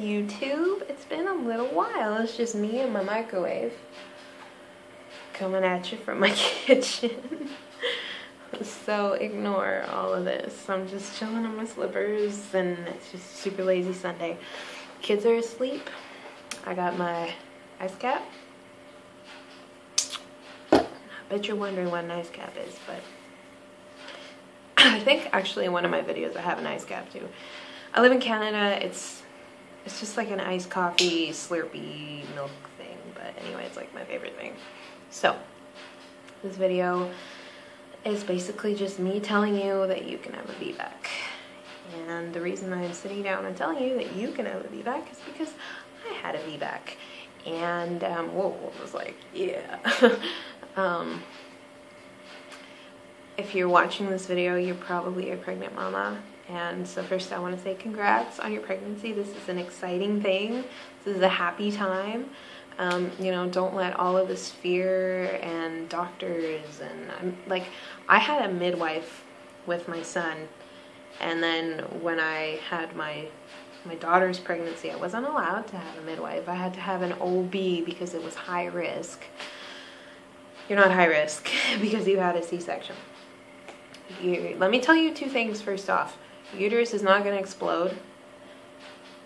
YouTube? It's been a little while. It's just me and my microwave coming at you from my kitchen. So ignore all of this. I'm just chilling on my slippers and it's just a super lazy Sunday. Kids are asleep. I got my ice cap. I bet you're wondering what an ice cap is, but I think actually in one of my videos I have an ice cap too. I live in Canada. It's just like an iced coffee slurpee milk thing, but anyway, it's like my favorite thing. So this video is basically just me telling you that you can have a VBAC. And the reason I'm sitting down and telling you that you can have a VBAC is because I had a VBAC. And whoa, I was like, yeah. If you're watching this video, you're probably a pregnant mama. And so first I want to say congrats on your pregnancy. This is an exciting thing. This is a happy time. You know, don't let all of this fear and doctors and I had a midwife with my son, and then when I had my daughter's pregnancy, I wasn't allowed to have a midwife. I had to have an OB because it was high risk. You're not high risk because you had a C-section. Let me tell you two things first off. Your uterus is not going to explode.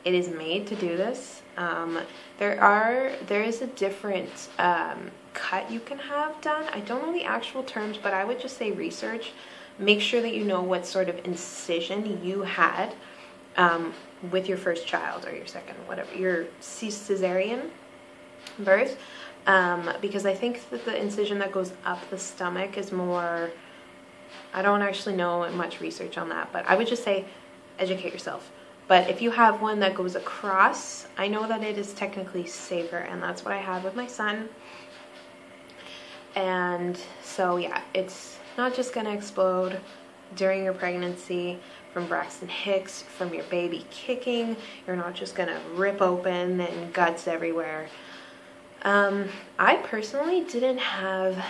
It is made to do this. There is a different cut you can have done. I don't know the actual terms, but I would just say research. Make sure that you know what sort of incision you had with your first child or your second, whatever, your cesarean birth. Because I think that the incision that goes up the stomach is more, I don't actually know much research on that, but I would just say educate yourself. But if you have one that goes across, I know that it is technically safer, and that's what I had with my son. And so yeah, it's not just gonna explode during your pregnancy from Braxton Hicks, from your baby kicking. You're not just gonna rip open and guts everywhere. I personally didn't have,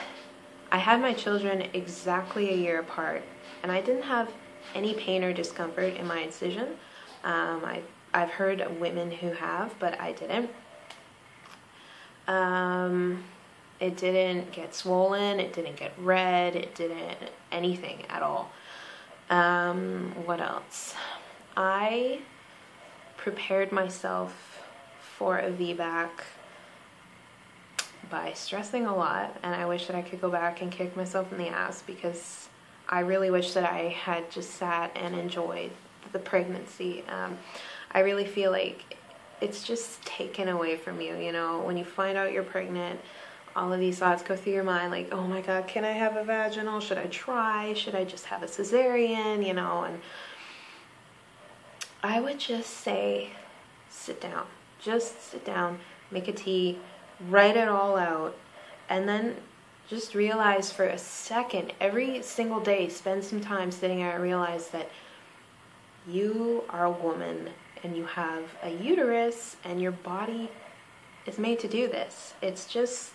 I had my children exactly a year apart, and I didn't have any pain or discomfort in my incision. I've heard of women who have, but I didn't. It didn't get swollen, it didn't get red, it didn't anything at all. What else? I prepared myself for a VBAC by stressing a lot, and I wish that I could go back and kick myself in the ass, because I really wish that I had just sat and enjoyed the pregnancy. I really feel like it's just taken away from you, you know, when you find out you're pregnant, all of these thoughts go through your mind, like, oh my God, can I have a vaginal? Should I try? Should I just have a cesarean? You know, and I would just say, sit down. Just sit down, make a tea, write it all out, and then just realize for a second, every single day, spend some time sitting there and realize that you are a woman and you have a uterus and your body is made to do this. It's just,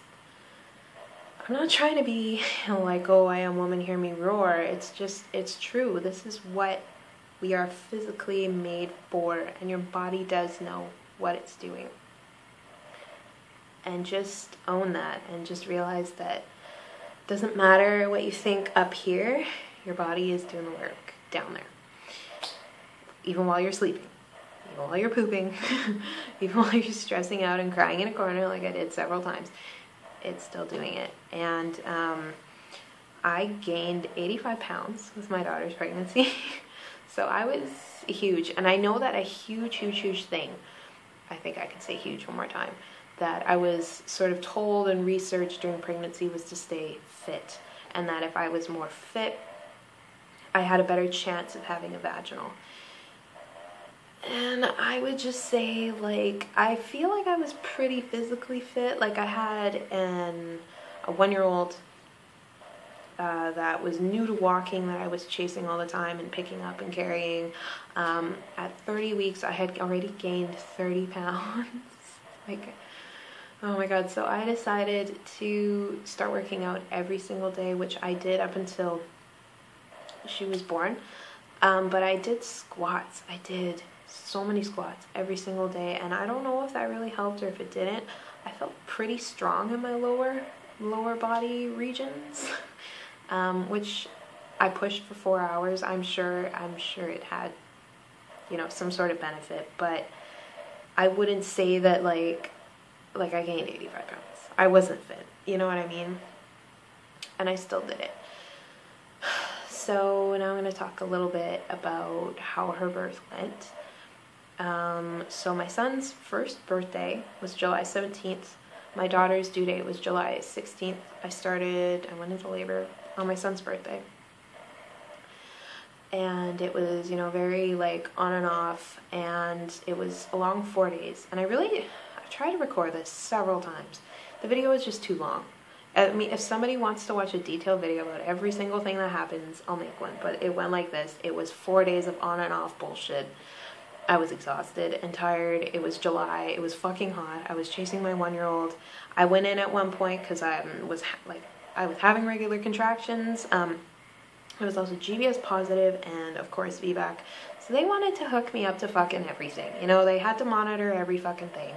I'm not trying to be like, oh, I am woman, hear me roar. It's just, it's true. This is what we are physically made for, and your body does know what it's doing. And just own that, and just realize that it doesn't matter what you think up here, your body is doing the work down there. Even while you're sleeping, even while you're pooping, even while you're stressing out and crying in a corner like I did several times, it's still doing it. And I gained 85 pounds with my daughter's pregnancy. So I was huge. And I know that a huge, huge, huge thing, I think I could say huge one more time, that I was sort of told and researched during pregnancy was to stay fit. And that if I was more fit, I had a better chance of having a vaginal. And I would just say, like, I feel like I was pretty physically fit. Like, I had a 1-year-old that was new to walking, that I was chasing all the time and picking up and carrying. At 30 weeks, I had already gained 30 pounds. Like, oh my God. So I decided to start working out every single day, which I did up until she was born. But I did squats. I did so many squats every single day, and I don't know if that really helped or if it didn't. I felt pretty strong in my lower body regions, which I pushed for 4 hours. I'm sure it had, you know, some sort of benefit, but I wouldn't say that like I gained 85 pounds. I wasn't fit, you know what I mean? And I still did it. So now I'm going to talk a little bit about how her birth went. So my son's first birthday was July 17th. My daughter's due date was July 16th. I went into labor on my son's birthday. And it was, you know, very like on and off, and it was a long 4 days. And I tried to record this several times. The video is just too long. I mean, if somebody wants to watch a detailed video about every single thing that happens, I'll make one. But it went like this. It was 4 days of on and off bullshit. I was exhausted and tired. It was July. It was fucking hot. I was chasing my 1-year-old. I went in at one point because I was having regular contractions. I was also GBS positive and, of course, VBAC. So they wanted to hook me up to fucking everything. You know, they had to monitor every fucking thing.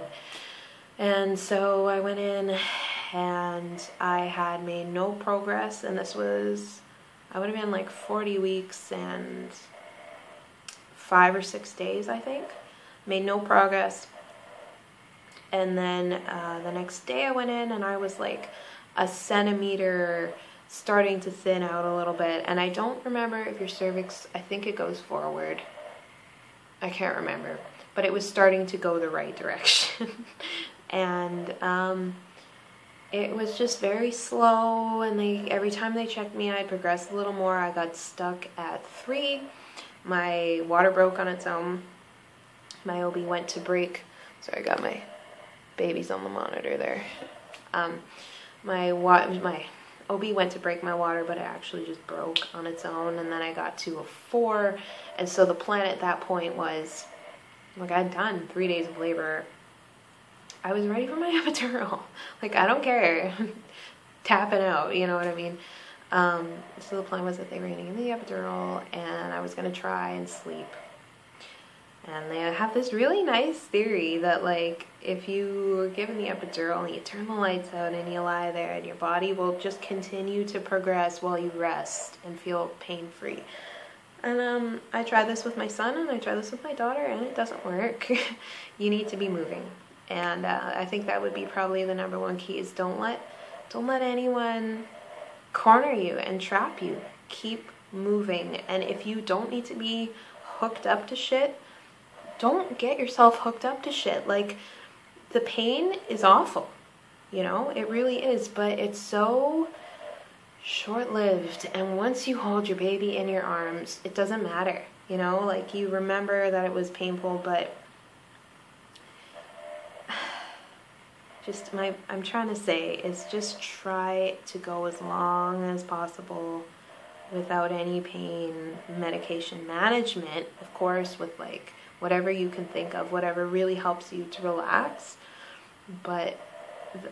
And so I went in and I had made no progress. And this was, I would have been like 40 weeks and 5 or 6 days, I think. Made no progress. And then the next day I went in and I was like a centimeter starting to thin out a little bit. And I don't remember if your cervix, I think it goes forward. I can't remember. But it was starting to go the right direction. And it was just very slow. And every time they checked me, I progressed a little more. I got stuck at 3. My water broke on its own. My OB went to break. Sorry, I got my babies on the monitor there. My OB went to break my water, but it actually just broke on its own. And then I got to a 4. And so the plan at that point was, like, I'd done 3 days of labor. I was ready for my epidural. Like, I don't care. Tapping out, you know what I mean? So the plan was that they were going to give me the epidural and I was going to try and sleep. And they have this really nice theory that, like, if you were given the epidural and you turn the lights out and you lie there and your body will just continue to progress while you rest and feel pain-free. And I tried this with my son and I tried this with my daughter and it doesn't work. You need to be moving. And I think that would be probably the #1 key is don't let anyone corner you and trap you. Keep moving. And if you don't need to be hooked up to shit, don't get yourself hooked up to shit. Like, the pain is awful, you know, it really is, but it's so short-lived. And once you hold your baby in your arms, it doesn't matter, you know, like, you remember that it was painful, but I'm trying to say is just try to go as long as possible without any pain. Medication management, of course, with like whatever you can think of, whatever really helps you to relax. But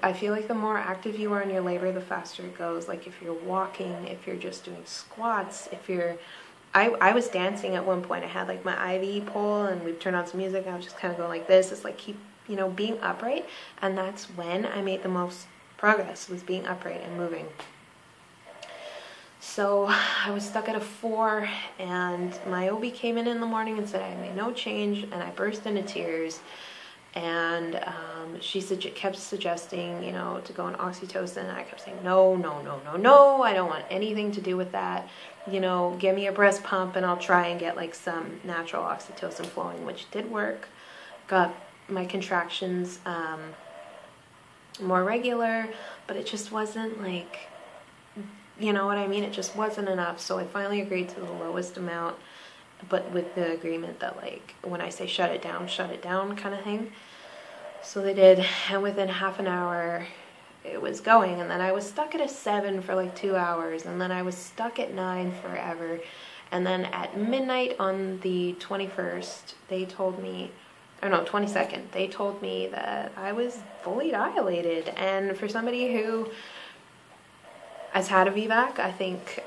I feel like the more active you are in your labor, the faster it goes. Like, if you're walking, if you're just doing squats, I was dancing at one point. I had like my IV pole and we'd turn on some music and I was just kind of going like this. It's like keep, you know, being upright. And that's when I made the most progress, was being upright and moving. So I was stuck at a 4 and my OB came in the morning and said I made no change, and I burst into tears. And she kept suggesting, you know, to go on oxytocin. And I kept saying, no, no, no, no, no. I don't want anything to do with that. You know, give me a breast pump and I'll try and get like some natural oxytocin flowing, which did work. Got my contractions more regular, but it just wasn't like, you know what I mean? It just wasn't enough. So I finally agreed to the lowest amount, but with the agreement that, like, when I say shut it down kind of thing. So they did, and within half an hour it was going. And then I was stuck at a 7 for like 2 hours, and then I was stuck at 9 forever. And then at midnight on the 21st, they told me, or no, 22nd, they told me that I was fully dilated. And for somebody who has had a VBAC, I think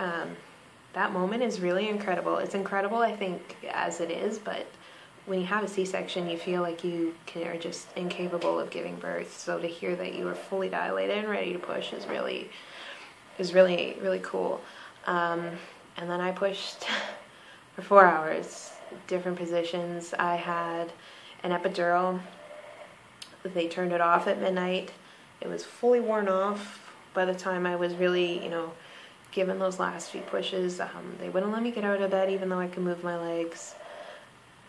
that moment is really incredible. It's incredible, I think, as it is, but when you have a C-section, you feel like you are just incapable of giving birth. So to hear that you are fully dilated and ready to push is really cool. And then I pushed for 4 hours, different positions. I had an epidural. They turned it off at midnight. It was fully worn off by the time I was really, given those last few pushes. They wouldn't let me get out of bed even though I could move my legs.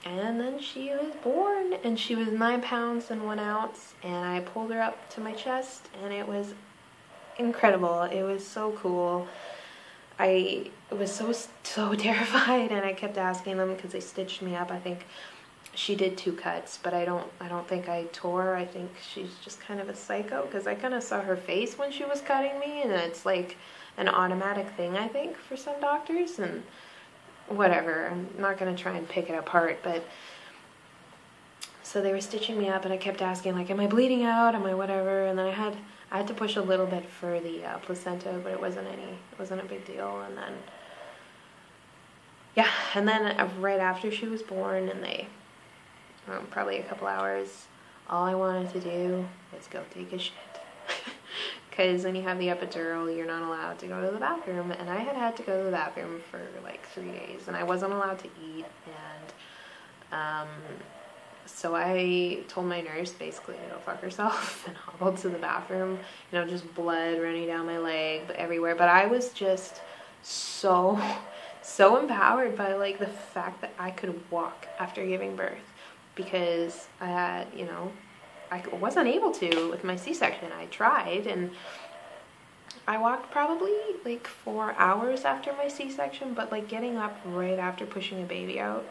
And then she was born, and she was 9 pounds and 1 ounce, and I pulled her up to my chest, and it was incredible. It was so cool. I was so terrified, and I kept asking them because they stitched me up. I think she did 2 cuts, but I don't think I tore. I think she's just kind of a psycho, because I kind of saw her face when she was cutting me, and it's like an automatic thing, I think, for some doctors, and whatever. I'm not going to try and pick it apart, but so they were stitching me up, and I kept asking, like, am I bleeding out? Am I whatever? And then I had to push a little bit for the placenta, but it wasn't a big deal. And then, yeah, and then right after she was born, and they, probably a couple hours, all I wanted to do was go take a shit. Because when you have the epidural, you're not allowed to go to the bathroom, and I had to go to the bathroom for like 3 days, and I wasn't allowed to eat, and so I told my nurse basically to go fuck herself and hobbled to the bathroom, just blood running down my leg everywhere. But I was just so empowered by like the fact that I could walk after giving birth, because I had, I wasn't able to with my C-section. I tried, and I walked probably like 4 hours after my C-section, but like getting up right after pushing a baby out,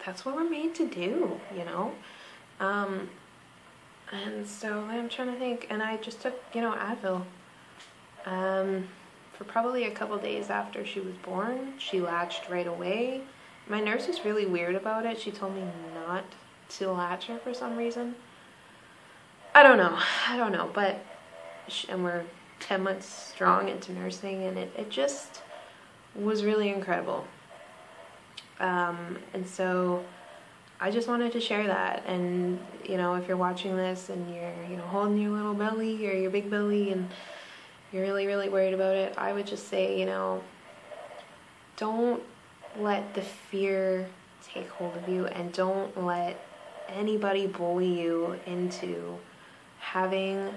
that's what we're made to do, and so I'm trying to think, and I just took, Advil, for probably a couple days after she was born. She latched right away. My nurse was really weird about it. She told me not to latch her for some reason. I don't know, but and we're 10 months strong into nursing, and it just was really incredible. And so I just wanted to share that. And if you're watching this and you're holding your little belly or your big belly and you're really worried about it, I would just say, don't let the fear take hold of you, and don't let anybody bully you into having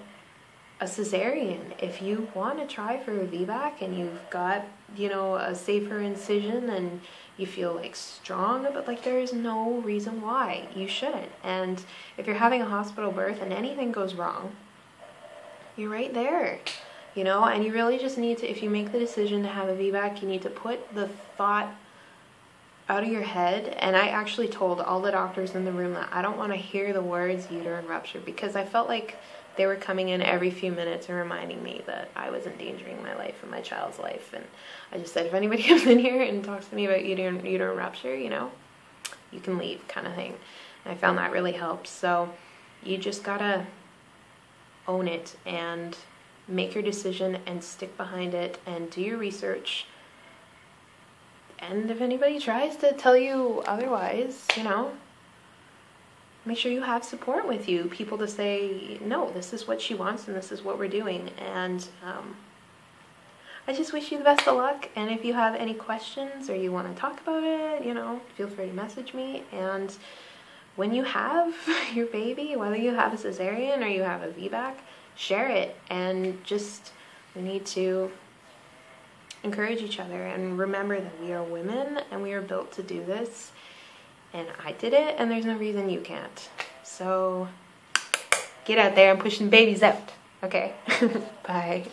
a cesarean. If you want to try for a VBAC and you've got, a safer incision and you feel like strong, but like there is no reason why you shouldn't. And if you're having a hospital birth and anything goes wrong, you're right there, and you really just need to, if you make the decision to have a VBAC, you need to put the thought out of your head. And I actually told all the doctors in the room that I don't want to hear the words uterine rupture, because I felt like they were coming in every few minutes and reminding me that I was endangering my life and my child's life. And I just said, if anybody comes in here and talks to me about uterine rupture, you can leave, kind of thing. And I found that really helps. So you just gotta own it and make your decision and stick behind it and do your research. And if anybody tries to tell you otherwise, make sure you have support with you, people to say, no, this is what she wants and this is what we're doing. And I just wish you the best of luck. And if you have any questions or you want to talk about it, feel free to message me. And when you have your baby, whether you have a cesarean or you have a VBAC, share it. And we need to encourage each other and remember that we are women and we are built to do this. And I did it, and there's no reason you can't. So get out there and push some babies out. Okay, bye.